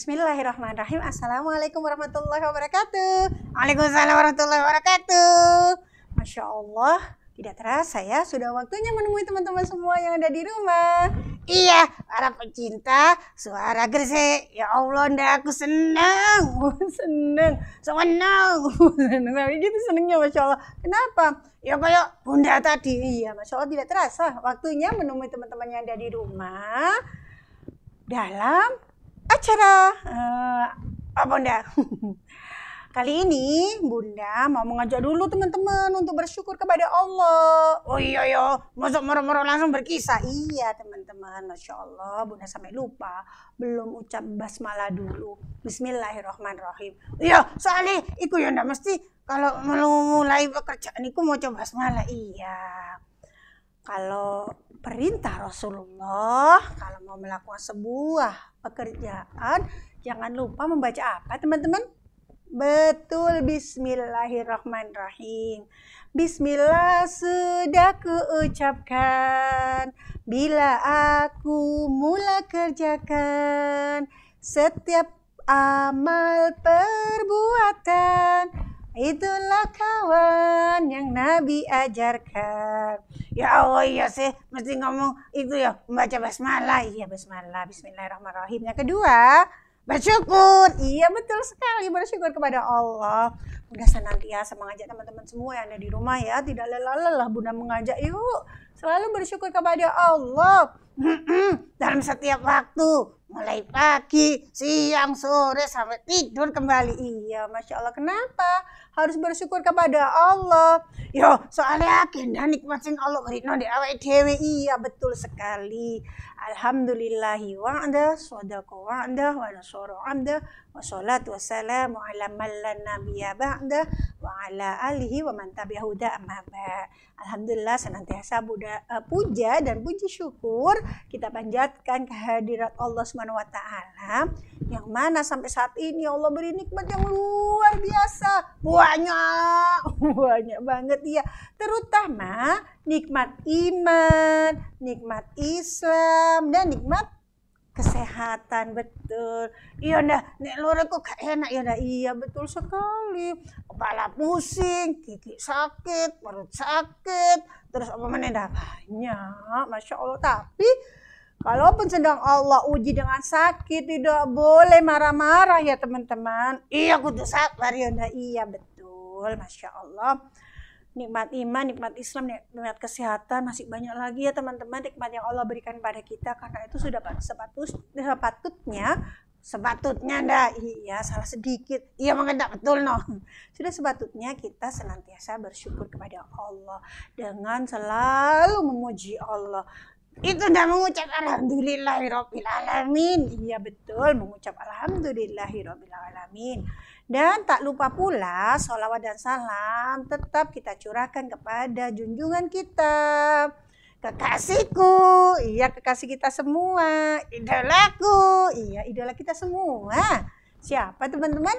Bismillahirrahmanirrahim. Assalamualaikum warahmatullahi wabarakatuh. Waalaikumsalam warahmatullahi wabarakatuh. Masya Allah, tidak terasa ya, sudah waktunya menemui teman-teman semua yang ada di rumah. Iya, para pecinta suara gresik. Ya Allah, ndak aku senang. Senang. Gitu senangnya, Masya Allah. Kenapa? Ya kayak Bunda tadi. Iya, Masya Allah, tidak terasa waktunya menemui teman-teman yang ada di rumah dalam acara apa Bunda? Kali ini Bunda mau mengajak dulu teman-teman untuk bersyukur kepada Allah. Oh iya ya, masuk moro-moro langsung berkisah. Iya teman-teman, Masya Allah, Bunda sampai lupa belum ucap basmalah dulu. Bismillahirrahmanirrahim. Iya, soalnya iku ya ndak mesti kalau mau mulai pekerjaan iku mau coba basmalah. Iya. Kalau perintah Rasulullah, kalau mau melakukan sebuah pekerjaan, jangan lupa membaca apa teman-teman? Betul, Bismillahirrahmanirrahim. Bismillah sudah kuucapkan, bila aku mula kerjakan setiap amal perbuatan, itulah kawan yang Nabi ajarkan. Ya Allah, iya sih, mesti ngomong itu ya, membaca basmalah. Iya, basmalah, bismillahirrahmanirrahim. Yang kedua, bersyukur. Iya, betul sekali, bersyukur kepada Allah. Bunda senantiasa mengajak teman-teman semua yang ada di rumah ya, tidak lelah-lelah Bunda mengajak, yuk selalu bersyukur kepada Allah dalam setiap waktu, mulai pagi, siang, sore, sampai tidur kembali. Iya, Masya Allah. Kenapa harus bersyukur kepada Allah? Yo, soalnya agenda nikmat sing Allah berikan di awake dhewe. Iya, betul sekali. Alhamdulillahi wa'ada, sadaqa wa'ada, wa nasara 'abda, wa salatu wassalamu ala man la nabiyya ba'da, wa ala alihi wa man tabi'ahu amma ba'd. Alhamdulillah, senantiasa puja dan puji syukur kita panjatkan kehadirat Allah Subhanahu wa taala, yang mana sampai saat ini Allah beri nikmat yang luar biasa. Banyak banget ya. Terutama nikmat iman, nikmat Islam, dan nikmat kesehatan. Betul. Iya ndak, nek lore kok gak enak ya ndak. Iya betul sekali. Kepala pusing, gigi sakit, perut sakit, terus apa meneh dah banyak. Masya Allah. Tapi kalaupun sedang Allah uji dengan sakit, tidak boleh marah-marah ya teman-teman. Iya kudu sabar ya ndak. Iya betul. Masya Allah. Nikmat iman, nikmat Islam, nikmat kesehatan, masih banyak lagi ya teman-teman nikmat yang Allah berikan pada kita. Karena itu sudah sepatutnya ndak, iya salah sedikit, iya mengendak betul no. Sudah sepatutnya kita senantiasa bersyukur kepada Allah dengan selalu memuji Allah. Itu udah mengucap alhamdulillahirabbil alamin. Iya betul, mengucap alhamdulillahirabbil alamin. Dan tak lupa pula sholawat dan salam tetap kita curahkan kepada junjungan kita, kekasihku, iya kekasih kita semua, idolaku, iya idola kita semua. Siapa teman-teman?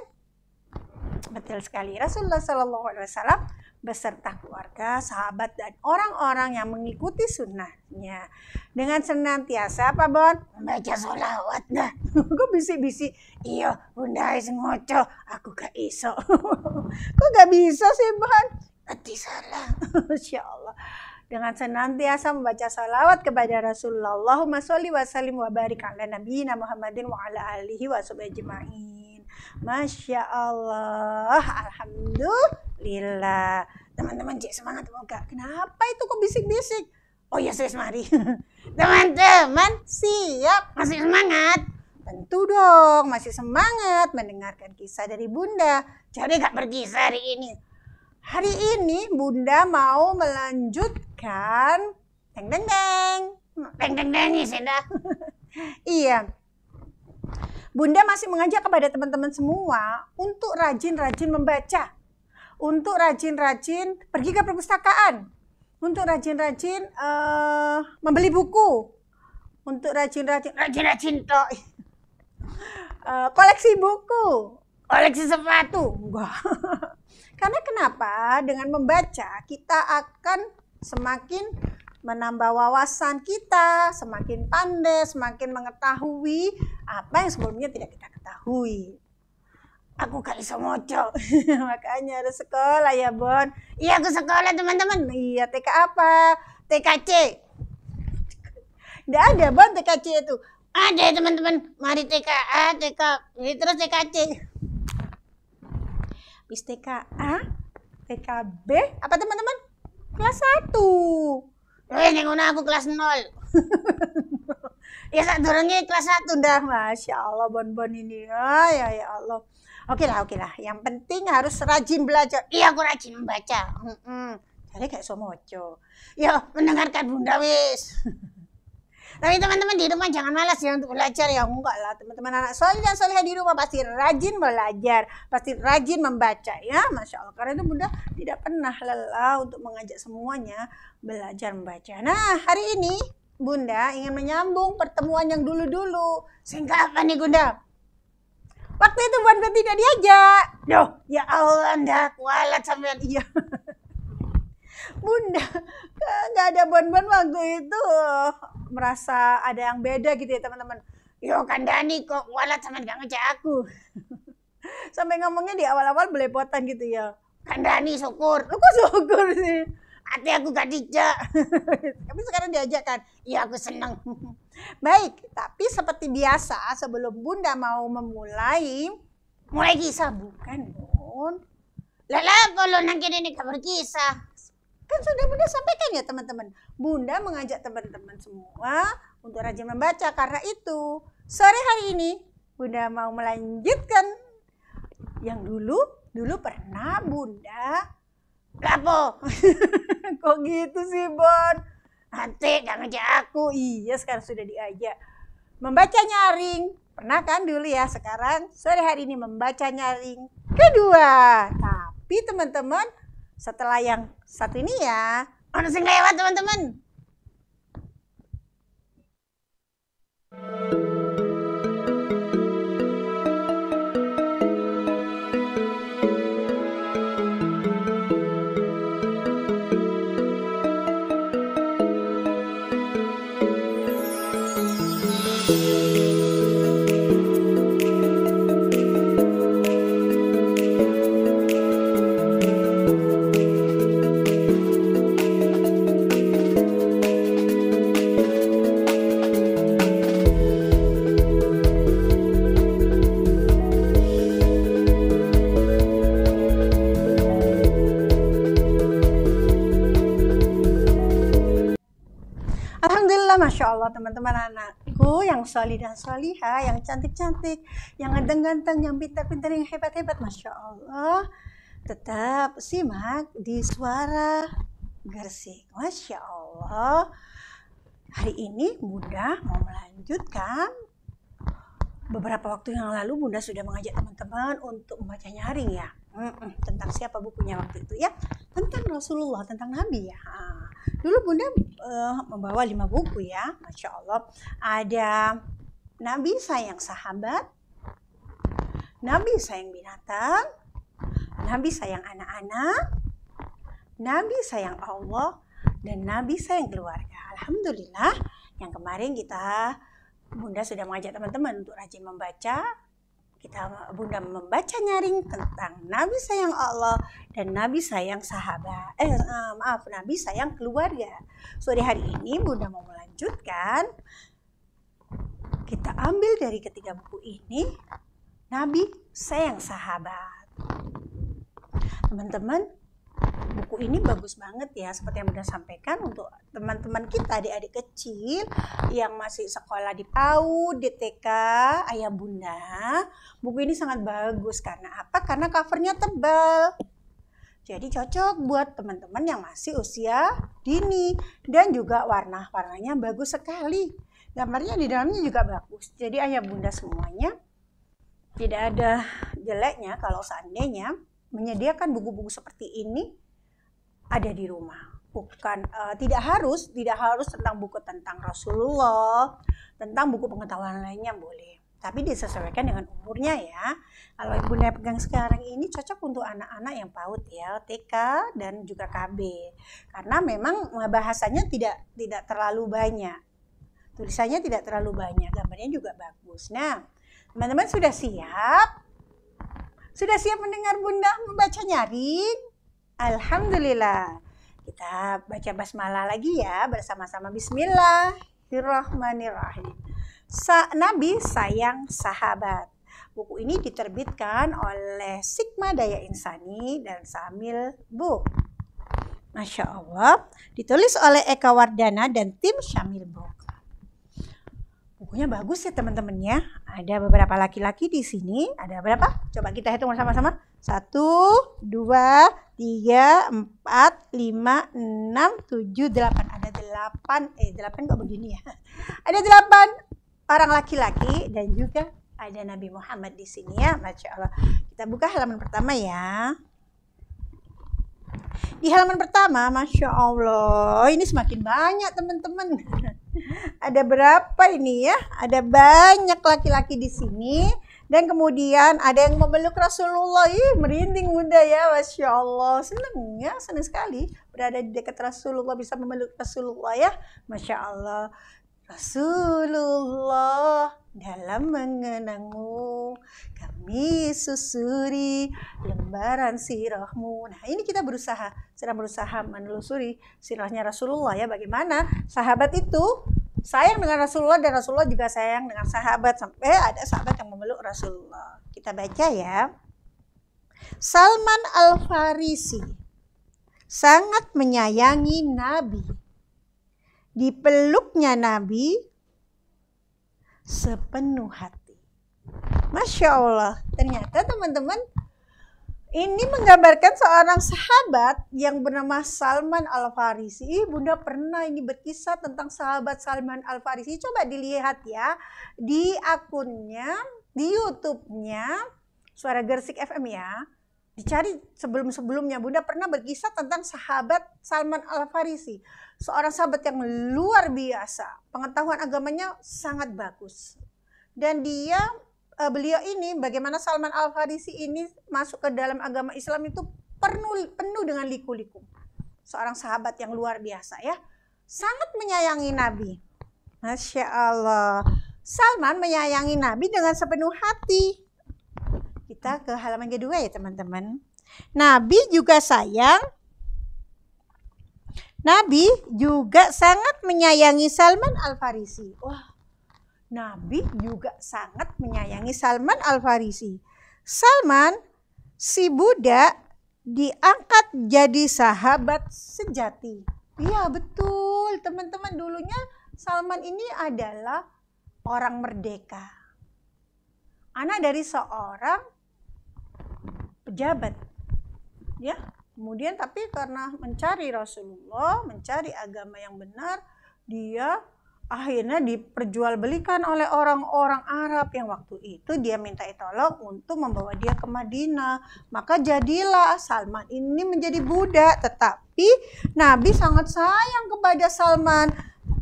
Betul sekali, Rasulullah SAW beserta keluarga, sahabat, dan orang-orang yang mengikuti sunnahnya dengan senantiasa apa Bon? Membaca sholawat dah. Kok bisik-bisik? Iya Bunda ngoco, aku gak iso. Kok gak bisa sih Bon? Nanti salah. Masya Allah. Dengan senantiasa membaca salawat kepada Rasulullah. Allahumma sholli wa sallim wa barik ala nabiyina Muhammadin wa ala alihi wa sahbihi ajma'in. Masya Allah. Alhamdulillah. Teman-teman cek semangat enggak? Kenapa itu kok bisik-bisik? Oh ya sis mari. Teman-teman siap? Masih semangat? Tentu dong masih semangat mendengarkan kisah dari Bunda. Jadi gak berkisah hari ini. Hari ini Bunda mau melanjutkan deng sudah. Iya. Bunda masih mengajak kepada teman-teman semua untuk rajin-rajin membaca, untuk rajin-rajin pergi ke perpustakaan, untuk rajin-rajin membeli buku, untuk rajin-rajin koleksi buku, koleksi sepatu. Enggak. Karena kenapa? Dengan membaca kita akan semakin menambah wawasan kita, semakin pandai, semakin mengetahui apa yang sebelumnya tidak kita ketahui. Aku gak bisa moco, makanya harus sekolah ya Bon. Iya aku sekolah teman-teman. Iya TK apa? TKC. Nggak ada Bon TKC itu. Ada teman-teman. Mari TKA, TK, terus TKC. Bis TKA, TKB, apa teman-teman? Kelas 1. Ini aku kelas 0. Ya saat dorongnya kelas 1 dah. Masya Allah Bon ini. Ya Allah. Oke lah. Yang penting harus rajin belajar. Iya aku rajin membaca. Jadi kayak somoco. Ya mendengarkan Bunda wis. Tapi teman-teman di rumah jangan malas ya untuk belajar ya. Enggak lah teman-teman anak soleh dan solehah di rumah pasti rajin belajar. Pasti rajin membaca ya. Masya Allah. Karena itu Bunda tidak pernah lelah untuk mengajak semuanya belajar membaca. Nah hari ini Bunda ingin menyambung pertemuan yang dulu-dulu. Sehingga apa nih Bunda? Waktu itu Bon tidak diajak. Duh, ya Allah, ndak kualat sampean iya. Bunda, nggak ada Bon waktu itu merasa ada yang beda gitu ya teman-teman. Yo kan Dani kok kualat sampean nggak ngajak aku. Sampai ngomongnya di awal-awal belepotan gitu ya. Kan Dani syukur. Lu kok syukur sih? Hati aku gak dijak. Tapi sekarang diajak kan. Iya aku senang. Baik, tapi seperti biasa sebelum Bunda mau mulai kisah bukan Bun. Lah kalau nangkin ini kabar kisah. Kan sudah Bunda sampaikan ya teman-teman. Bunda mengajak teman-teman semua untuk rajin membaca. Karena itu sore hari ini Bunda mau melanjutkan yang dulu pernah Bunda. Lapo? Kok gitu sih Bon? Nanti gak ngajak aku. Iya sekarang sudah diajak. Membaca nyaring. Pernah kan dulu ya. Sekarang sore hari ini membaca nyaring kedua. Tapi teman-teman setelah yang satu ini ya. Ono sing lewat teman-teman. Masya Allah teman-teman anakku yang solih dan solihah, yang cantik-cantik, yang ganteng-ganteng, yang pintar-pintar, yang hebat-hebat. Masya Allah. Tetap simak di Suara Gersik. Masya Allah. Hari ini Bunda mau melanjutkan. Beberapa waktu yang lalu Bunda sudah mengajak teman-teman untuk membaca nyaring ya. Tentang siapa bukunya waktu itu ya? Tentang Rasulullah, tentang Nabi ya. Dulu Bunda membawa 5 buku ya, Masya Allah. Ada Nabi sayang sahabat, Nabi sayang binatang, Nabi sayang anak-anak, Nabi sayang Allah, dan Nabi sayang keluarga. Alhamdulillah yang kemarin Bunda sudah mengajak teman-teman untuk rajin membaca. Bunda membaca nyaring tentang Nabi sayang Allah dan Nabi sayang sahabat. Nabi sayang keluarga. Sore hari ini Bunda mau melanjutkan. Kita ambil dari ketiga buku ini, Nabi sayang sahabat. Teman-teman, buku ini bagus banget ya, seperti yang Bunda sampaikan untuk teman-teman kita, adik-adik kecil yang masih sekolah di PAUD, di TK, ayah Bunda. Buku ini sangat bagus karena apa? Karena covernya tebal. Jadi cocok buat teman-teman yang masih usia dini dan juga warnanya bagus sekali. Gambarnya di dalamnya juga bagus. Jadi ayah Bunda semuanya tidak ada jeleknya kalau seandainya menyediakan buku-buku seperti ini ada di rumah. Bukan tidak harus tentang buku tentang Rasulullah, tentang buku pengetahuan lainnya boleh. Tapi disesuaikan dengan umurnya ya. Kalau Bunda pegang sekarang ini cocok untuk anak-anak yang PAUD ya, TK dan juga KB. Karena memang bahasanya tidak terlalu banyak. Tulisannya tidak terlalu banyak, gambarnya juga bagus. Nah, teman-teman sudah siap? Sudah siap mendengar Bunda membaca nyaring? Alhamdulillah. Kita baca basmalah lagi ya bersama-sama. Bismillahirrahmanirrahim. Nabi sayang sahabat. Buku ini diterbitkan oleh Sigma Daya Insani dan Samil Book. Masya Allah. Ditulis oleh Eka Wardana dan tim Syamil Book. Bukunya bagus ya teman-teman ya. Ada beberapa laki-laki di sini. Ada berapa? Coba kita hitung bersama-sama. 1, 2, 3, 4, 5, 6, 7, 8. Ada 8 kok begini ya. Ada 8 orang laki-laki dan juga ada Nabi Muhammad di sini ya. Masya Allah. Kita buka halaman pertama ya. Di halaman pertama, Masya Allah, ini semakin banyak teman-teman. Ada berapa ini ya? Ada banyak laki-laki di sini. Dan kemudian ada yang memeluk Rasulullah. Merinding Bunda ya, Masya Allah. Senang ya, senang sekali berada di dekat Rasulullah, bisa memeluk Rasulullah ya. Masya Allah. Rasulullah, dalam mengenangmu kami susuri lembaran sirahmu. Nah, ini kita sedang berusaha menelusuri sirahnya Rasulullah ya. Bagaimana sahabat itu sayang dengan Rasulullah dan Rasulullah juga sayang dengan sahabat, sampai ada sahabat yang memeluk Rasulullah. Kita baca ya. Salman Al-Farisi sangat menyayangi Nabi. Dipeluknya Nabi sepenuh hati. Masya Allah. Ternyata teman-teman, ini menggambarkan seorang sahabat yang bernama Salman Al-Farisi. Bunda pernah ini berkisah tentang sahabat Salman Al-Farisi. Coba dilihat ya di akunnya, di YouTube-nya Suara Gersik FM ya. Dicari sebelum-sebelumnya. Bunda pernah berkisah tentang sahabat Salman Al-Farisi. Seorang sahabat yang luar biasa. Pengetahuan agamanya sangat bagus. Dan beliau ini, bagaimana Salman Al-Farisi ini masuk ke dalam agama Islam itu penuh dengan liku-liku. Seorang sahabat yang luar biasa ya. Sangat menyayangi Nabi. Masya Allah. Salman menyayangi Nabi dengan sepenuh hati. Kita ke halaman kedua ya teman-teman. Nabi juga sangat menyayangi Salman Al-Farisi. Wah, Nabi juga sangat menyayangi Salman Al-Farisi. Salman, si budak, diangkat jadi sahabat sejati. Iya betul teman-teman, dulunya Salman ini adalah orang merdeka. Anak dari seorang pejabat. Ya. Kemudian tapi karena mencari Rasulullah, mencari agama yang benar, dia akhirnya diperjualbelikan oleh orang-orang Arab yang waktu itu dia minta tolong untuk membawa dia ke Madinah. Maka jadilah Salman ini menjadi budak, tetapi Nabi sangat sayang kepada Salman.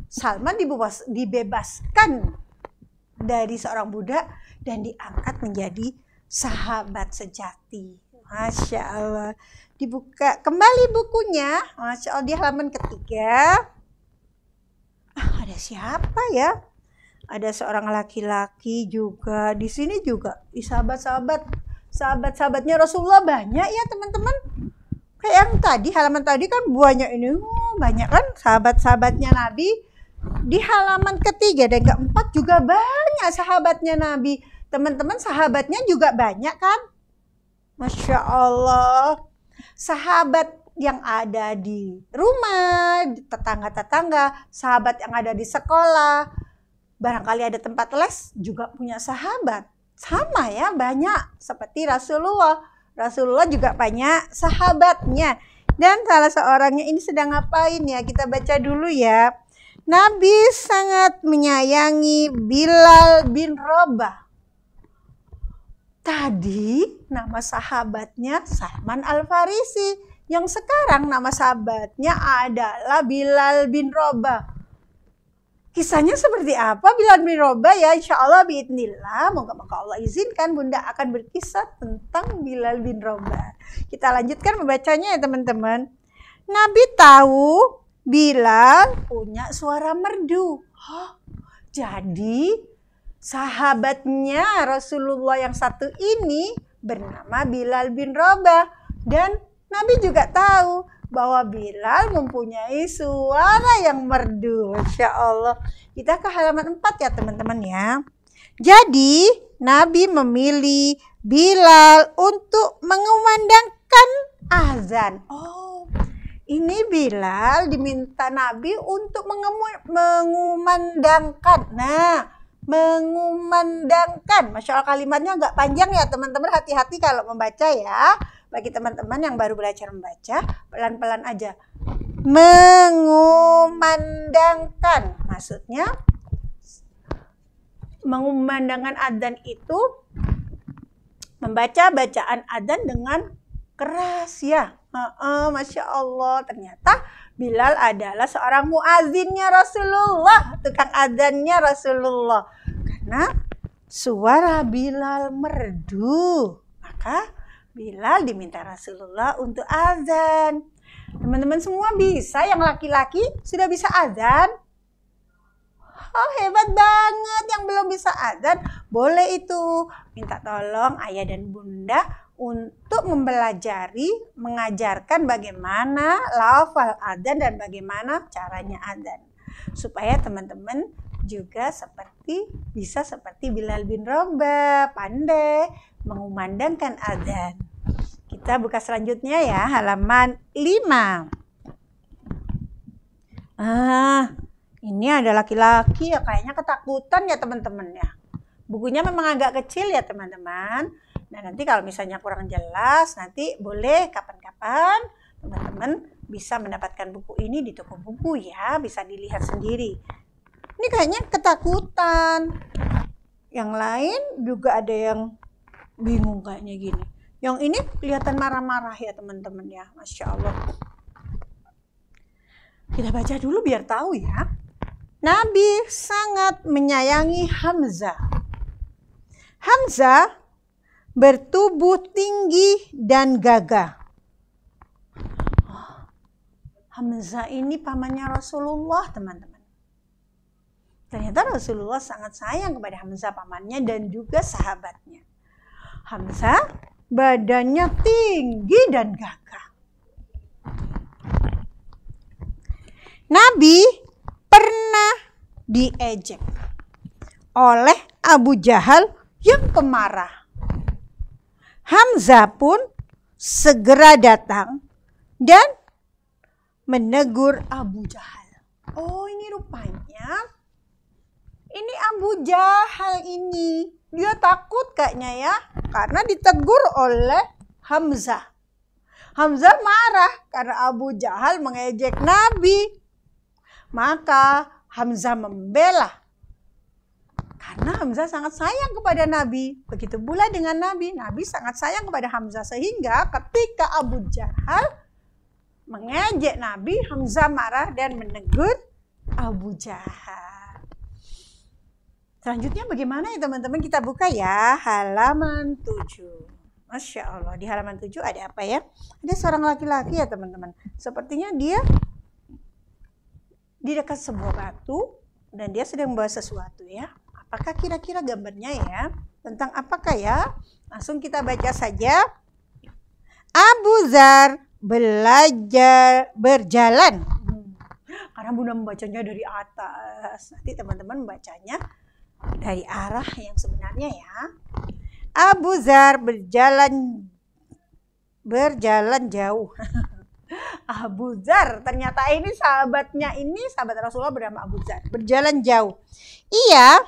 Salman dibebaskan dari seorang budak dan diangkat menjadi sahabat sejati. Masya Allah. Dibuka kembali bukunya. Masya Allah, di halaman ketiga. Ada siapa ya? Ada seorang laki-laki juga. Di sini juga sahabat-sahabatnya Rasulullah banyak ya teman-teman. Kayak yang tadi, halaman tadi kan banyak ini. Banyak kan sahabat-sahabatnya Nabi. Di halaman ketiga dan keempat juga banyak sahabatnya Nabi. Teman-teman, sahabatnya juga banyak kan? Masya Allah. Sahabat yang ada di rumah, tetangga-tetangga, sahabat yang ada di sekolah, barangkali ada tempat les juga punya sahabat. Sama ya, banyak seperti Rasulullah. Rasulullah juga banyak sahabatnya. Dan salah seorangnya ini sedang ngapain ya? Kita baca dulu ya. Nabi sangat menyayangi Bilal bin Rabah. Tadi nama sahabatnya Salman Al-Farisi. Yang sekarang nama sahabatnya adalah Bilal bin Rabah. Kisahnya seperti apa Bilal bin Rabah ya? Insya Allah biidnillah. Moga-moga Allah izinkan Bunda akan berkisah tentang Bilal bin Rabah. Kita lanjutkan membacanya ya teman-teman. Nabi tahu Bilal punya suara merdu. Jadi sahabatnya Rasulullah yang satu ini bernama Bilal bin Rabah. Dan Nabi juga tahu bahwa Bilal mempunyai suara yang merdu. Masya Allah. Kita ke halaman 4 ya teman-teman ya. Jadi Nabi memilih Bilal untuk mengumandangkan azan. Ini Bilal diminta Nabi untuk mengumandangkan. Nah, mengumandangkan. Masya Allah kalimatnya agak panjang ya teman-teman. Hati-hati kalau membaca ya. Bagi teman-teman yang baru belajar membaca, pelan-pelan aja. Mengumandangkan. Maksudnya, mengumandangkan adzan itu membaca bacaan adzan dengan keras ya. Masya Allah. Ternyata Bilal adalah seorang muazzinnya Rasulullah. Tukang adzannya Rasulullah. Karena suara Bilal merdu. Maka Bilal diminta Rasulullah untuk azan. Teman-teman semua bisa, yang laki-laki sudah bisa azan. Hebat banget. Yang belum bisa azan, boleh itu minta tolong ayah dan bunda untuk mengajarkan bagaimana lafal azan dan bagaimana caranya azan. Supaya teman-teman juga bisa seperti Bilal bin Rabah, pandai mengumandangkan azan. Kita buka selanjutnya ya, halaman 5. Ini ada laki-laki ya, kayaknya ketakutan ya teman-teman ya. Bukunya memang agak kecil ya teman-teman. Nah nanti kalau misalnya kurang jelas, nanti boleh kapan-kapan teman-teman bisa mendapatkan buku ini di toko buku ya, bisa dilihat sendiri. Ini kayaknya ketakutan. Yang lain juga ada yang bingung kayaknya gini. Yang ini kelihatan marah-marah ya teman-teman ya. Masya Allah. Kita baca dulu biar tahu ya. Nabi sangat menyayangi Hamzah. Hamzah bertubuh tinggi dan gagah. Hamzah ini pamannya Rasulullah teman-teman. Ternyata Rasulullah sangat sayang kepada Hamzah pamannya dan juga sahabatnya. Hamzah badannya tinggi dan gagah. Nabi pernah diejek oleh Abu Jahal yang pemarah. Hamzah pun segera datang dan menegur Abu Jahal. Ini rupanya ini Abu Jahal ini. Dia takut kayaknya ya, karena ditegur oleh Hamzah. Hamzah marah karena Abu Jahal mengejek Nabi. Maka Hamzah membela. Karena Hamzah sangat sayang kepada Nabi. Begitu pula dengan Nabi. Nabi sangat sayang kepada Hamzah. Sehingga ketika Abu Jahal mengejek Nabi, Hamzah marah dan menegur Abu Jahal. Selanjutnya bagaimana ya teman-teman? Kita buka ya halaman 7. Masya Allah, di halaman 7 ada apa ya? Ada seorang laki-laki ya teman-teman. Sepertinya dia di dekat sebuah batu dan dia sedang membawa sesuatu ya. Apakah kira-kira gambarnya ya? Tentang apakah ya? Langsung kita baca saja. Abu Dzar berjalan. Karena Bunda membacanya dari atas. Nanti teman-teman membacanya dari arah yang sebenarnya ya. Abu Dzar berjalan jauh. Abu Dzar, ternyata ini sahabatnya ini, sahabat Rasulullah bernama Abu Dzar. Berjalan jauh. Ia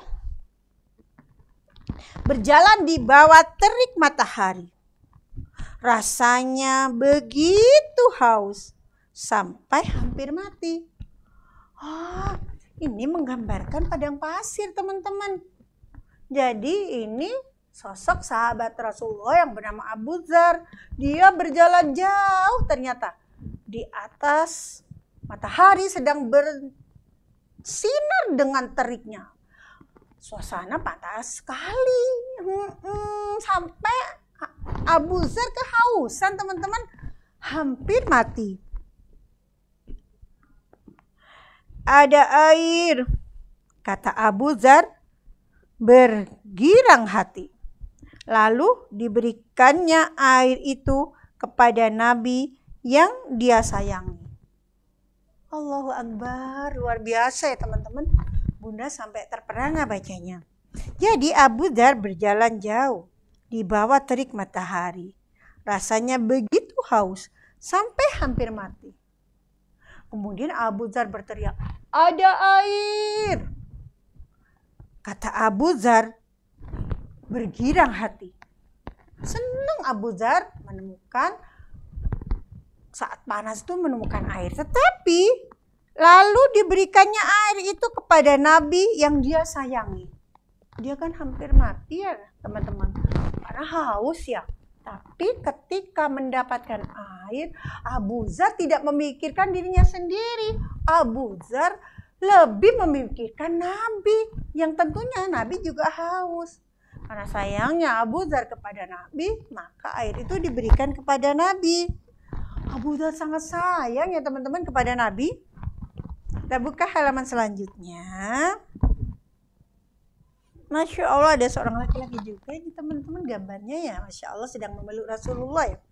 berjalan di bawah terik matahari. Rasanya begitu haus sampai hampir mati. Ini menggambarkan padang pasir teman-teman. Jadi ini sosok sahabat Rasulullah yang bernama Abu Dzar. Dia berjalan jauh ternyata. Di atas matahari sedang sinar dengan teriknya. Suasana panas sekali. Sampai Abu Dzar kehausan, teman-teman. Hampir mati. Ada air, kata Abu Dzar bergirang hati. Lalu diberikannya air itu kepada Nabi yang dia sayangi. Allahu Akbar, luar biasa ya teman-teman. Bunda sampai terperangah bacanya. Jadi Abu Dzar berjalan jauh di bawah terik matahari. Rasanya begitu haus sampai hampir mati. Kemudian Abu Dzar berteriak, "Ada air!" Kata Abu Dzar bergirang hati. Senang Abu Dzar menemukan saat panas itu menemukan air. Tetapi lalu diberikannya air itu kepada Nabi yang dia sayangi. Dia kan hampir mati ya teman-teman. Karena haus ya. Tapi ketika mendapatkan air, Abu Dzar tidak memikirkan dirinya sendiri. Abu Dzar lebih memikirkan Nabi. Yang tentunya Nabi juga haus. Karena sayangnya Abu Dzar kepada Nabi, maka air itu diberikan kepada Nabi. Abu Dzar sangat sayang ya teman-teman kepada Nabi. Kita buka halaman selanjutnya. Masya Allah, ada seorang laki-laki juga ini teman-teman, gambarnya ya Masya Allah sedang memeluk Rasulullah ya.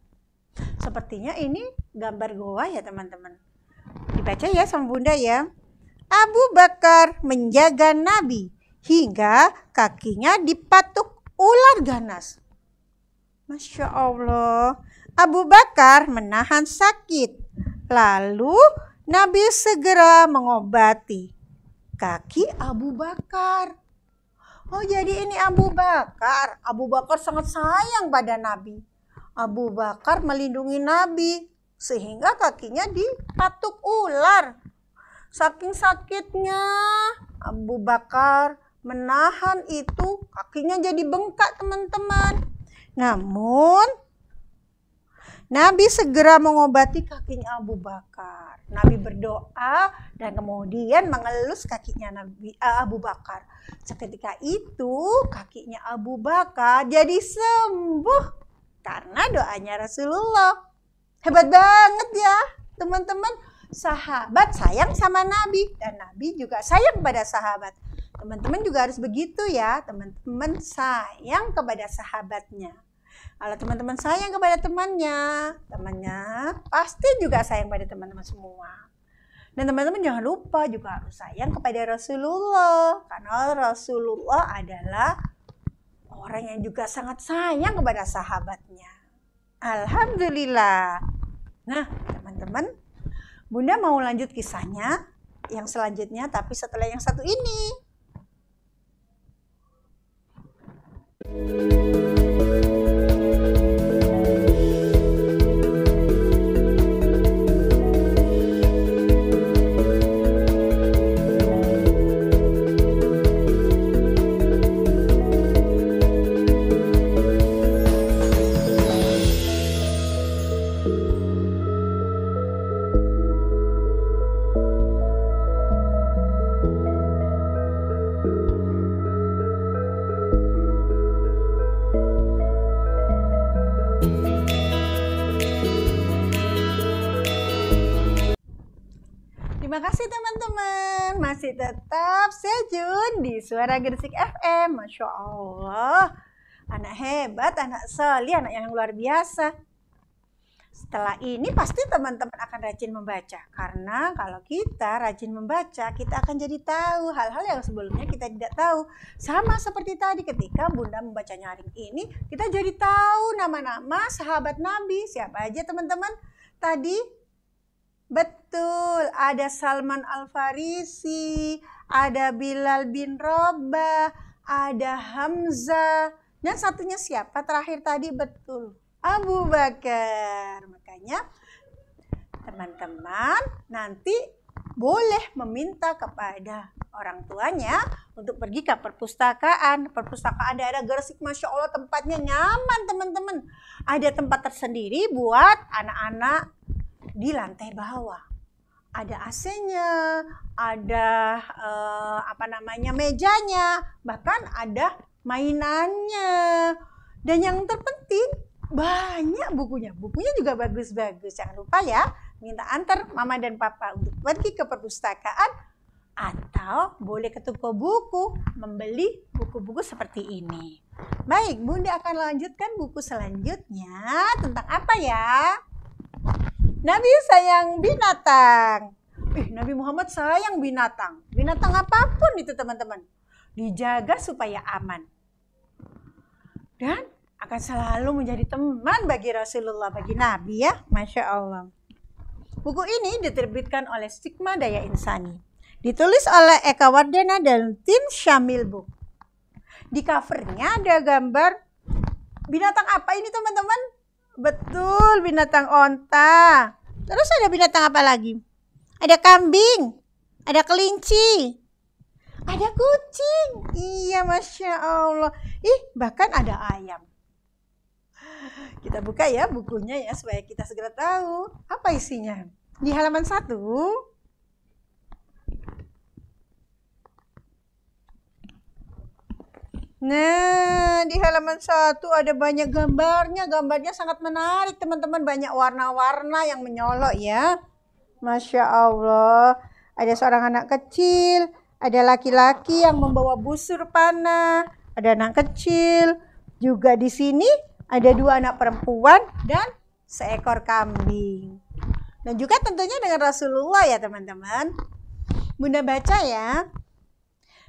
Sepertinya ini gambar goa ya teman-teman. Dibaca ya sama Bunda ya. Abu Bakar menjaga Nabi hingga kakinya dipatuk ular ganas. Masya Allah. Abu Bakar menahan sakit. Lalu Nabi segera mengobati kaki Abu Bakar. Oh, jadi ini Abu Bakar. Abu Bakar sangat sayang pada Nabi. Abu Bakar melindungi Nabi sehingga kakinya dipatuk ular. Saking sakitnya Abu Bakar menahan itu, kakinya jadi bengkak teman-teman. Namun Nabi segera mengobati kakinya Abu Bakar. Nabi berdoa dan kemudian mengelus kakinya Abu Bakar. Seketika itu kakinya Abu Bakar jadi sembuh karena doanya Rasulullah. Hebat banget ya teman-teman. Sahabat sayang sama Nabi dan Nabi juga sayang pada sahabat. Teman-teman juga harus begitu ya. Teman-teman sayang kepada sahabatnya. Kalau teman-teman sayang kepada temannya pasti juga sayang pada teman-teman semua. Dan teman-teman jangan lupa juga harus sayang kepada Rasulullah. Karena Rasulullah adalah orang yang juga sangat sayang kepada sahabatnya. Alhamdulillah. Nah teman-teman, Bunda mau lanjut kisahnya yang selanjutnya tapi setelah yang satu ini. Terima kasih teman-teman, masih tetap stay tune di Suara Gresik FM. Masya Allah, anak hebat, anak solih, anak yang luar biasa. Setelah ini pasti teman-teman akan rajin membaca. Karena kalau kita rajin membaca, kita akan jadi tahu hal-hal yang sebelumnya kita tidak tahu. Sama seperti tadi ketika Bunda membaca nyaring ini, kita jadi tahu nama-nama sahabat Nabi. Siapa aja teman-teman tadi? Betul, ada Salman Al-Farisi, ada Bilal bin Rabah, ada Hamzah, dan satunya siapa terakhir tadi? Betul, Abu Bakar. Makanya teman-teman nanti boleh meminta kepada orang tuanya untuk pergi ke perpustakaan. Perpustakaan daerah Gresik, Masya Allah tempatnya nyaman teman-teman. Ada tempat tersendiri buat anak-anak di lantai bawah. ada AC-nya, ada mejanya, bahkan ada mainannya. Dan yang terpenting banyak bukunya. Bukunya juga bagus-bagus. Jangan lupa ya, minta antar mama dan papa untuk pergi ke perpustakaan atau boleh ke toko buku membeli buku-buku seperti ini. Baik, Bunda akan lanjutkan buku selanjutnya tentang apa ya? Nabi sayang binatang. Nabi Muhammad sayang binatang. Binatang apapun itu teman-teman. Dijaga supaya aman. Dan akan selalu menjadi teman bagi Rasulullah, bagi Nabi ya. Masya Allah. Buku ini diterbitkan oleh Stigma Daya Insani. Ditulis oleh Eka Wardana dan tim Syamil Book. Di covernya ada gambar binatang apa ini teman-teman? Betul, binatang onta. Terus ada binatang apa lagi? Ada kambing, ada kelinci, ada kucing. Iya, Masya Allah. Bahkan ada ayam. Kita buka ya bukunya ya supaya kita segera tahu apa isinya. Di halaman 1. Nah, di halaman 1 ada banyak gambarnya. Gambarnya sangat menarik teman-teman. Banyak warna-warna yang menyolok ya. Masya Allah. Ada seorang anak kecil. Ada laki-laki yang membawa busur panah. Ada anak kecil. Juga di sini ada 2 anak perempuan dan seekor kambing. Dan juga tentunya dengan Rasulullah ya teman-teman. Bunda baca ya.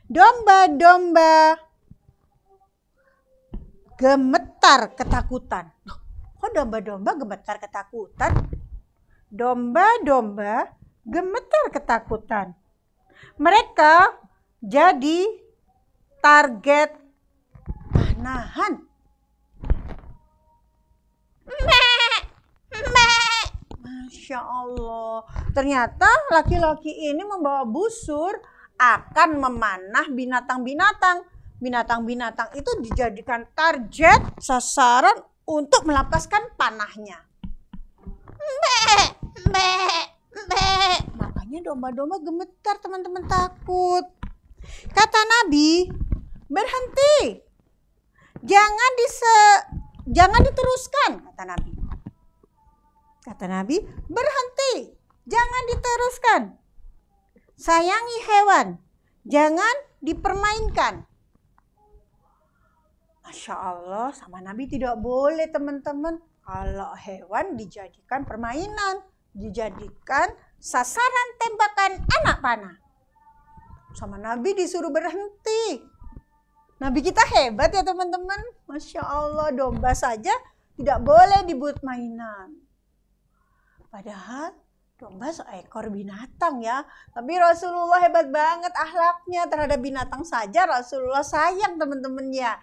Domba-domba gemetar ketakutan. Kok domba-domba gemetar ketakutan? Domba-domba gemetar ketakutan. Mereka jadi target panahan. Masya Allah. Ternyata laki-laki ini membawa busur akan memanah binatang-binatang. Binatang-binatang itu dijadikan target sasaran untuk melepaskan panahnya. Makanya domba-domba gemetar teman-teman, takut. Kata Nabi, berhenti. Jangan diteruskan, kata Nabi. Kata Nabi, berhenti. Jangan diteruskan. Sayangi hewan. Jangan dipermainkan. Masya Allah, sama Nabi tidak boleh teman-teman. Kalau hewan dijadikan permainan. Dijadikan sasaran tembakan anak panah. Sama Nabi disuruh berhenti. Nabi kita hebat ya teman-teman. Masya Allah, domba saja tidak boleh dibuat mainan. Padahal domba seekor binatang ya. Tapi Rasulullah hebat banget akhlaknya terhadap binatang saja. Rasulullah sayang teman-teman ya.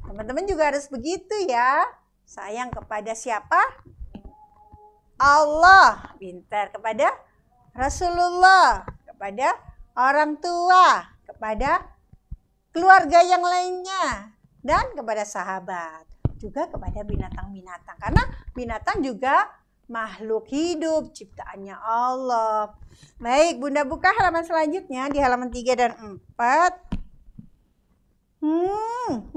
Teman-teman juga harus begitu ya. Sayang kepada siapa? Allah. Pintar kepada Rasulullah. Kepada orang tua. Kepada keluarga yang lainnya. Dan kepada sahabat. Juga kepada binatang-binatang. Karena binatang juga makhluk hidup. Ciptaannya Allah. Baik, Bunda buka halaman selanjutnya. Di halaman 3 dan 4.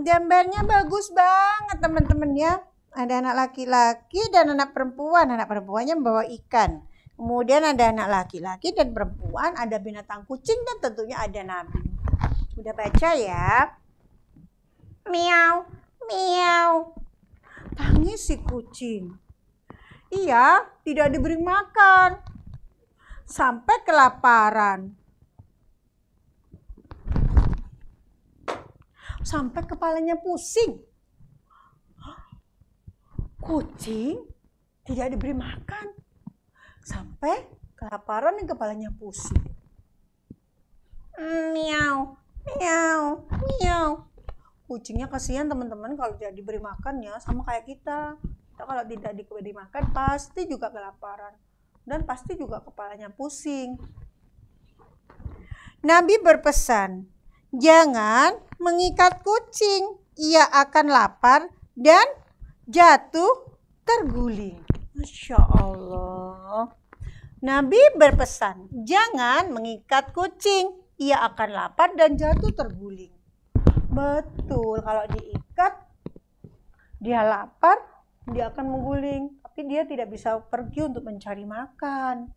Gambarnya bagus banget teman-teman ya. Ada anak laki-laki dan anak perempuan. Anak perempuannya membawa ikan. Kemudian ada anak laki-laki dan perempuan. Ada binatang kucing dan tentunya ada Nabi. Udah baca ya. Miau, miau. Tangis si kucing. Ia tidak diberi makan. Sampai kelaparan. Sampai kepalanya pusing. Kucing tidak diberi makan. Sampai kelaparan dan kepalanya pusing. Miau, miau, miau. Kucingnya kasihan teman-teman kalau tidak diberi makan ya. Sama kayak kita. Kita kalau tidak diberi makan pasti juga kelaparan. Dan pasti juga kepalanya pusing. Nabi berpesan, jangan mengikat kucing, ia akan lapar dan jatuh terguling. Masya Allah. Nabi berpesan, jangan mengikat kucing. Ia akan lapar dan jatuh terguling. Betul, kalau diikat, dia lapar, dia akan mengguling. Tapi dia tidak bisa pergi untuk mencari makan.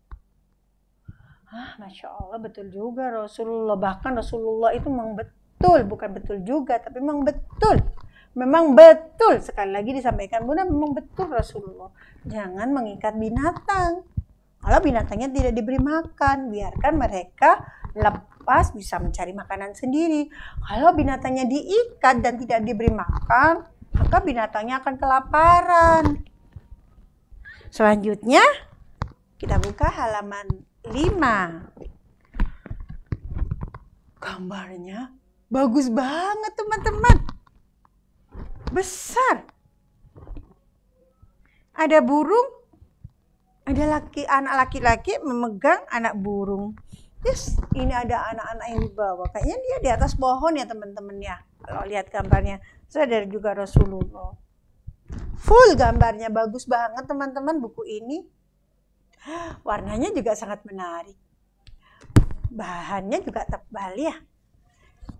Masya Allah, betul juga Rasulullah. Bahkan Rasulullah itu memang betul, bukan betul juga, tapi memang betul. Memang betul, sekali lagi disampaikan Bunda, memang betul Rasulullah. Jangan mengikat binatang. Kalau binatangnya tidak diberi makan, biarkan mereka lepas bisa mencari makanan sendiri. Kalau binatangnya diikat dan tidak diberi makan, maka binatangnya akan kelaparan. Selanjutnya, kita buka halaman 5. Gambarnya bagus banget teman-teman. Besar. Ada burung. Ada anak laki-laki memegang anak burung. Yes, ini ada anak-anak yang dibawa. Kayaknya dia di atas pohon ya teman-teman ya. Kalau lihat gambarnya. Saya juga Rasulullah. Full gambarnya, bagus banget teman-teman buku ini. Warnanya juga sangat menarik. Bahannya juga tebal ya.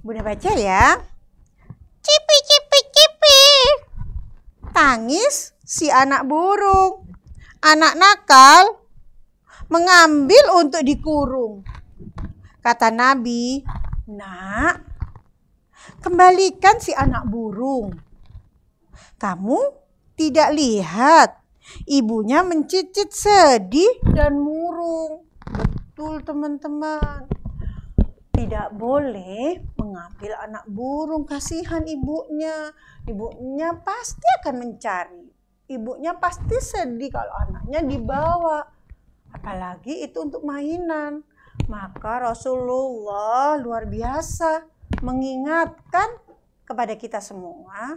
Bunda baca ya. Cipi cipi cipi. Tangis si anak burung. Anak nakal mengambil untuk dikurung. Kata Nabi, "Nak, kembalikan si anak burung. Kamu tidak lihat ibunya mencicit sedih dan murung." Betul teman-teman. Tidak boleh mengambil anak burung, kasihan ibunya. Ibunya pasti akan mencari. Ibunya pasti sedih kalau anaknya dibawa. Apalagi itu untuk mainan. Maka Rasulullah luar biasa mengingatkan kepada kita semua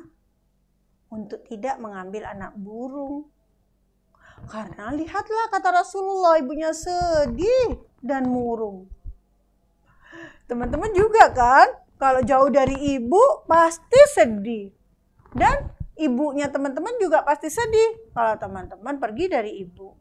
untuk tidak mengambil anak burung. Karena lihatlah kata Rasulullah, ibunya sedih dan murung. Teman-teman juga kan, kalau jauh dari ibu pasti sedih. Dan ibunya teman-teman juga pasti sedih kalau teman-teman pergi dari ibu.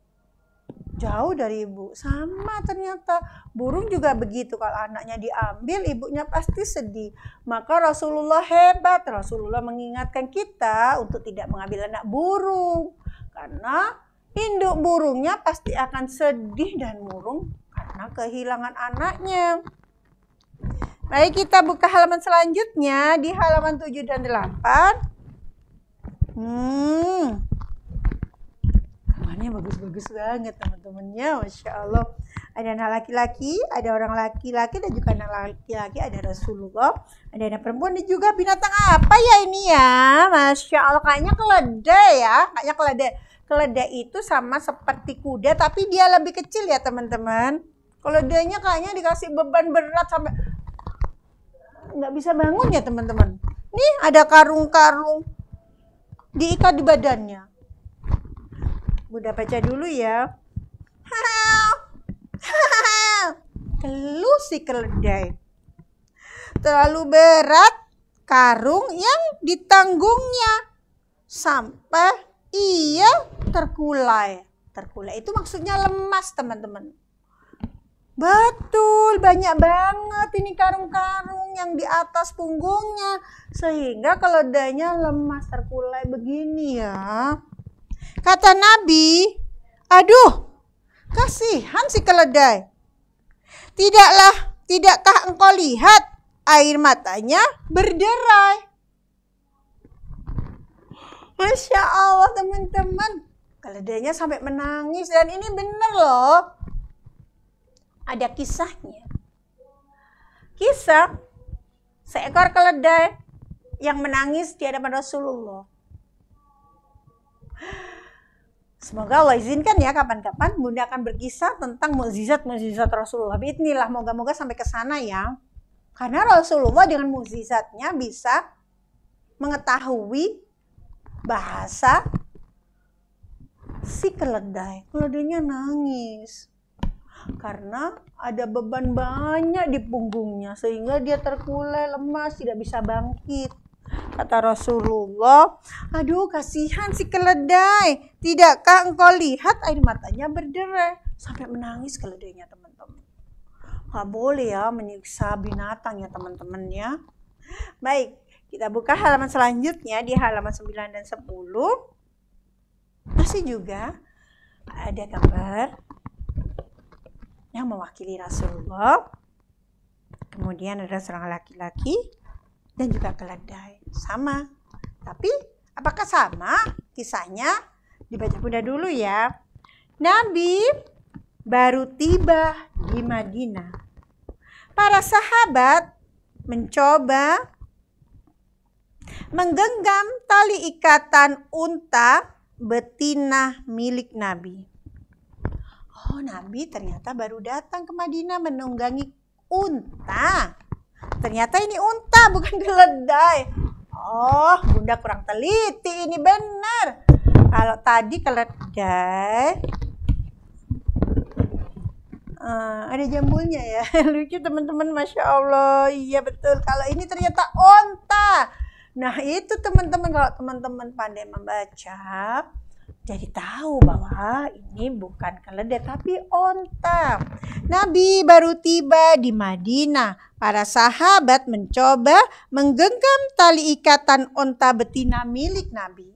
Jauh dari ibu. Sama ternyata. Burung juga begitu. Kalau anaknya diambil, ibunya pasti sedih. Maka Rasulullah hebat. Rasulullah mengingatkan kita untuk tidak mengambil anak burung. Karena induk burungnya pasti akan sedih dan murung karena kehilangan anaknya. Baik, kita buka halaman selanjutnya di halaman 7 dan 8. Gambarnya bagus-bagus banget teman-temannya, Masya Allah. Ada anak laki-laki, ada orang laki-laki dan juga anak laki-laki, ada Rasulullah, ada anak perempuan dan juga binatang apa ya ini ya? Masya Allah, kayaknya keledai ya, kayaknya keledai. Keledai itu sama seperti kuda tapi dia lebih kecil ya teman-teman. Keledainya kayaknya dikasih beban berat sampai nggak bisa bangun ya teman-teman. Nih ada karung-karung diikat di badannya. Bunda baca dulu ya. Keluh si keledai. Terlalu berat karung yang ditanggungnya sampai ia terkulai. Terkulai itu maksudnya lemas teman-teman. Betul, banyak banget ini karung-karung yang di atas punggungnya. Sehingga keledainya lemas terkulai begini ya. Kata Nabi, aduh, kasihan si keledai. Tidakkah engkau lihat air matanya berderai? Masya Allah teman-teman. Keledainya sampai menangis dan ini benar loh. Ada kisahnya. Kisah seekor keledai yang menangis di hadapan Rasulullah. Semoga Allah izinkan ya kapan-kapan Bunda akan berkisah tentang mukjizat-mukjizat Rasulullah. Bismillah, moga-moga sampai ke sana ya. Karena Rasulullah dengan mukjizatnya bisa mengetahui bahasa si keledai. Keledainya nangis karena ada beban banyak di punggungnya sehingga dia terkulai, lemas, tidak bisa bangkit. Kata Rasulullah, aduh kasihan si keledai. Tidakkah engkau lihat air matanya berderai? Sampai menangis keledainya teman-teman. Nggak boleh ya menyiksa binatang ya teman-teman ya. Baik, kita buka halaman selanjutnya di halaman 9 dan 10. Masih juga ada gambar yang mewakili Rasulullah. Kemudian ada seorang laki-laki dan juga keledai. Sama. Tapi apakah sama kisahnya? Dibaca Bunda dulu ya. Nabi baru tiba di Madinah. Para sahabat mencoba menggenggam tali ikatan unta betina milik Nabi. Oh, Nabi ternyata baru datang ke Madinah menunggangi unta. Ternyata ini unta bukan keledai. Oh, Bunda kurang teliti, ini benar. Kalau tadi keledai, ada jambulnya ya. Lucu teman-teman, Masya Allah. Iya betul, kalau ini ternyata unta. Nah itu teman-teman, kalau teman-teman pandai membaca, jadi tahu bahwa ini bukan keledai tapi unta. Nabi baru tiba di Madinah. Para sahabat mencoba menggenggam tali ikatan unta betina milik Nabi.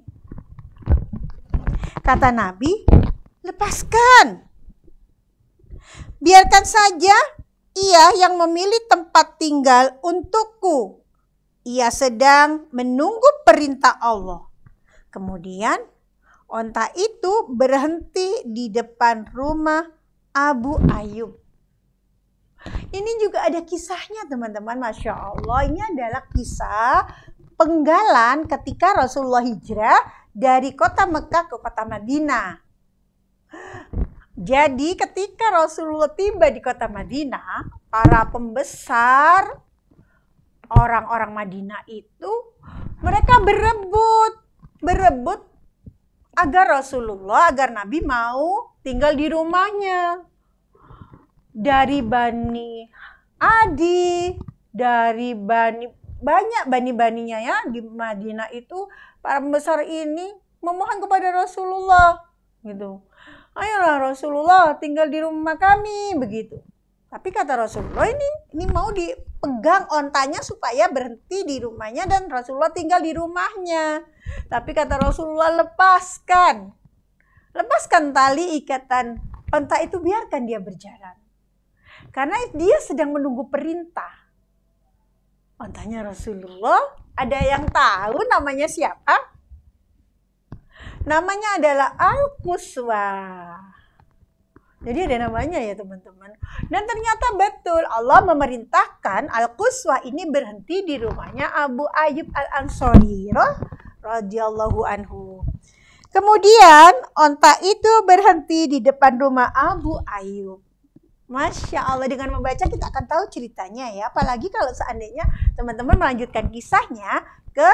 Kata Nabi, lepaskan. Biarkan saja ia yang memilih tempat tinggal untukku. Ia sedang menunggu perintah Allah. Kemudian unta itu berhenti di depan rumah Abu Ayyub. Ini juga ada kisahnya teman-teman, Masya Allah. Ini adalah kisah penggalan ketika Rasulullah hijrah dari kota Mekah ke kota Madinah. Jadi ketika Rasulullah tiba di kota Madinah, para pembesar orang-orang Madinah itu mereka berebut agar Rasulullah, agar Nabi mau tinggal di rumahnya. Dari Bani Adi, dari banyak bani-baninya ya di Madinah itu, para pembesar ini memohon kepada Rasulullah gitu. Ayolah Rasulullah tinggal di rumah kami begitu. Tapi kata Rasulullah ini mau dipegang ontanya supaya berhenti di rumahnya dan Rasulullah tinggal di rumahnya. Tapi kata Rasulullah, lepaskan tali ikatan onta itu, biarkan dia berjalan. Karena dia sedang menunggu perintah. Ontanya Rasulullah, ada yang tahu namanya siapa? Namanya adalah Al-Quswa. Jadi ada namanya ya teman-teman. Dan ternyata betul Allah memerintahkan Al-Quswa ini berhenti di rumahnya Abu Ayyub Al-Ansari radhiyallahu anhu. Kemudian onta itu berhenti di depan rumah Abu Ayyub. Masya Allah, dengan membaca kita akan tahu ceritanya ya. Apalagi kalau seandainya teman-teman melanjutkan kisahnya ke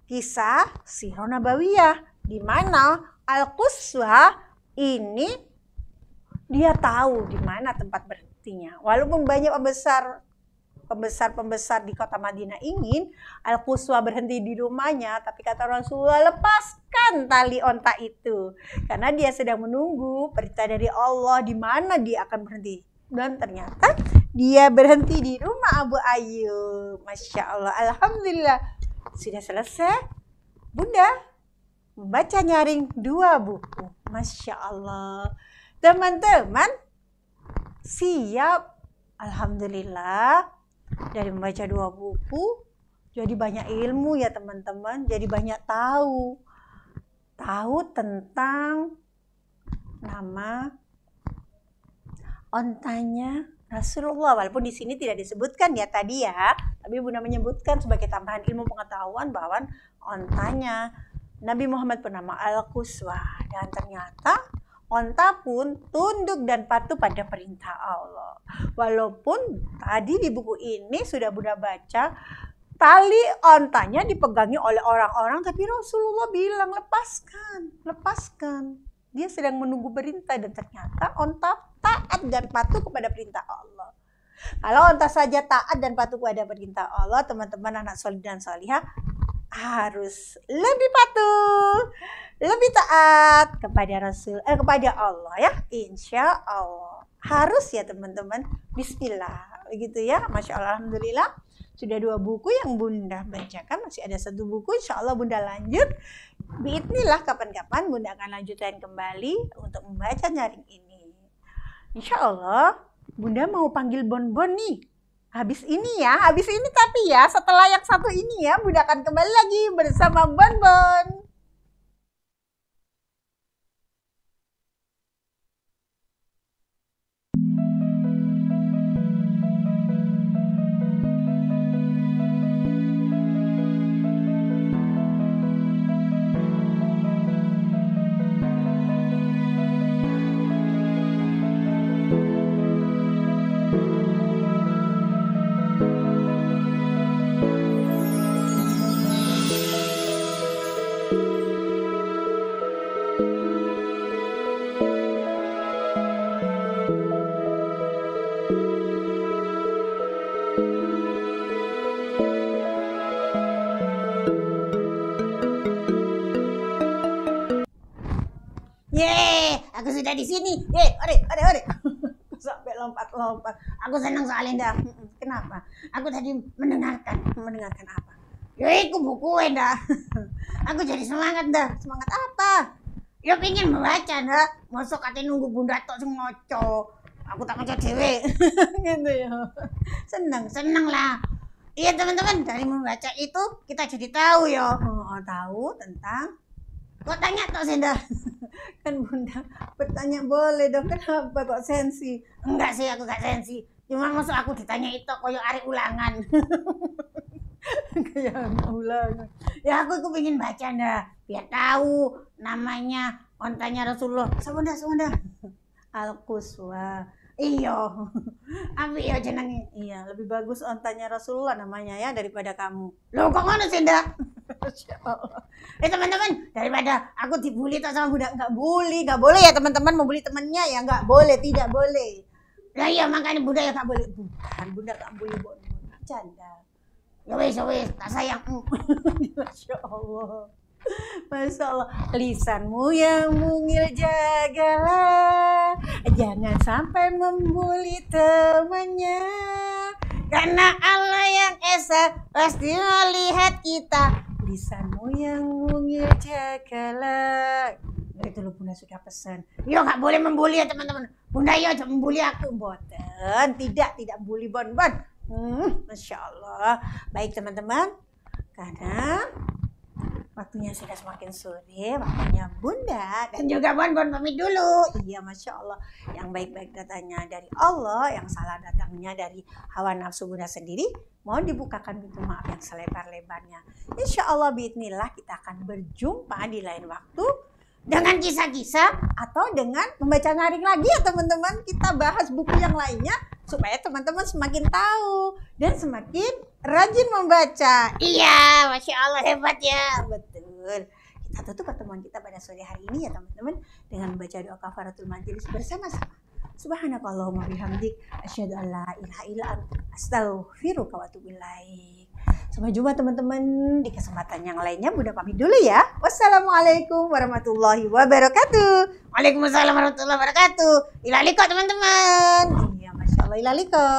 kisah Sirah Nabawiyah, di mana Al-Quswa ini dia tahu di mana tempat berhentinya. Walaupun banyak pembesar di kota Madinah ingin Al-Quswa berhenti di rumahnya, tapi kata Rasulullah, lepaskan tali onta itu. Karena dia sedang menunggu perintah dari Allah di mana dia akan berhenti. Dan ternyata dia berhenti di rumah Abu Ayyub. Masya Allah, alhamdulillah. Sudah selesai Bunda membaca nyaring 2 buku. Masya Allah. Teman-teman siap, alhamdulillah, dari membaca 2 buku jadi banyak ilmu ya teman-teman. Jadi banyak tahu tentang nama ontanya Rasulullah. Walaupun di sini tidak disebutkan ya tadi ya, tapi Bunda menyebutkan sebagai tambahan ilmu pengetahuan bahwa ontanya Nabi Muhammad bernama Al-Quswa. Dan ternyata onta pun tunduk dan patuh pada perintah Allah. Walaupun tadi di buku ini sudah Bunda baca, tali ontanya dipegangi oleh orang-orang, tapi Rasulullah bilang lepaskan. Dia sedang menunggu perintah dan ternyata onta taat dan patuh kepada perintah Allah. Kalau onta saja taat dan patuh kepada perintah Allah, teman-teman anak solih dan solihah, harus lebih patuh, lebih taat kepada kepada Allah ya, insya Allah. Harus ya teman-teman. Bismillah, begitu ya. Masya Allah, alhamdulillah. Sudah 2 buku yang Bunda bacakan, masih ada 1 buku. Insya Allah Bunda lanjut. Biidznillah kapan-kapan Bunda akan lanjutkan kembali untuk membaca nyaring ini. Insya Allah Bunda mau panggil Bonbon nih. Habis ini tapi ya setelah yang satu ini ya, Bunda akan kembali lagi bersama Bonbon. Yeay, aku sudah di sini. Ore. Sampai lompat-lompat. Aku senang soalnya dah. Kenapa? Aku tadi mendengarkan apa? Ya itu buku dah. Aku jadi semangat dah. Semangat apa? Ya pengen membaca dah. Masuk katanya nunggu Bunda tok sing ngoco. Aku tak ngoco dhewe. Gitu ya. Senang lah. Iya teman-teman, dari membaca itu kita jadi tahu ya. Tahu tentang. Kok tanya tok Senda? Kan Bunda bertanya boleh dong, kenapa kok sensi? Enggak sih, aku gak sensi. Cuma masuk aku ditanya itu koyo arek ulangan. Kayak ulangan. Ya aku pengen baca dah, biar tahu namanya ontanya Rasulullah. Sebentar. Al-Quswa. Iya. Abi ya jenenge. Iya, lebih bagus ontanya Rasulullah namanya ya daripada kamu. Loh kok ngono Senda? Teman-teman, daripada aku dibully tak sama Bunda, nggak boleh ya teman-teman membuli temannya ya, nggak boleh, tidak boleh. Nah iya makanya Bunda ya nggak boleh. Bukan, Bunda nggak boleh canda. Ya wes, tak sayang. Masya Allah. Masya Allah, lisanmu yang mungil jagalah, jangan sampai membuli temannya, karena Allah yang esa pasti melihat kita. Lisanmu yang mungil jagalah. Itu loh Bunda sudah pesan. Yo nggak boleh membuli ya teman-teman. Bunda yo jangan membuli aku. Boten, tidak bully Bonbon. Masya Allah. Baik teman-teman, karena waktunya sudah semakin sore, waktunya Bunda dan juga Bonbon pamit dulu. Iya Masya Allah, yang baik-baik datangnya dari Allah, yang salah datangnya dari hawa nafsu Bunda sendiri. Mohon dibukakan pintu maaf yang selebar-lebarnya. Insya Allah biidznillah kita akan berjumpa di lain waktu dengan kisah-kisah atau dengan membaca nyaring lagi ya teman-teman. Kita bahas buku yang lainnya supaya teman-teman semakin tahu dan semakin rajin membaca. Iya, Masya Allah hebat ya. Betul. Kita tutup pertemuan kita pada sore hari ini ya teman-teman dengan membaca doa kafaratul majelis bersama-sama. Subhanakallahumma bihamdik asyhadu an la ilaha illa anta astaghfiruka wa atubu ilaik. Sampai jumpa teman-teman di kesempatan yang lainnya. Bunda pamit dulu ya. Wassalamualaikum warahmatullahi wabarakatuh. Waalaikumsalam warahmatullahi wabarakatuh. Ilaliko teman-teman. Iya Masya Allah ilaliko.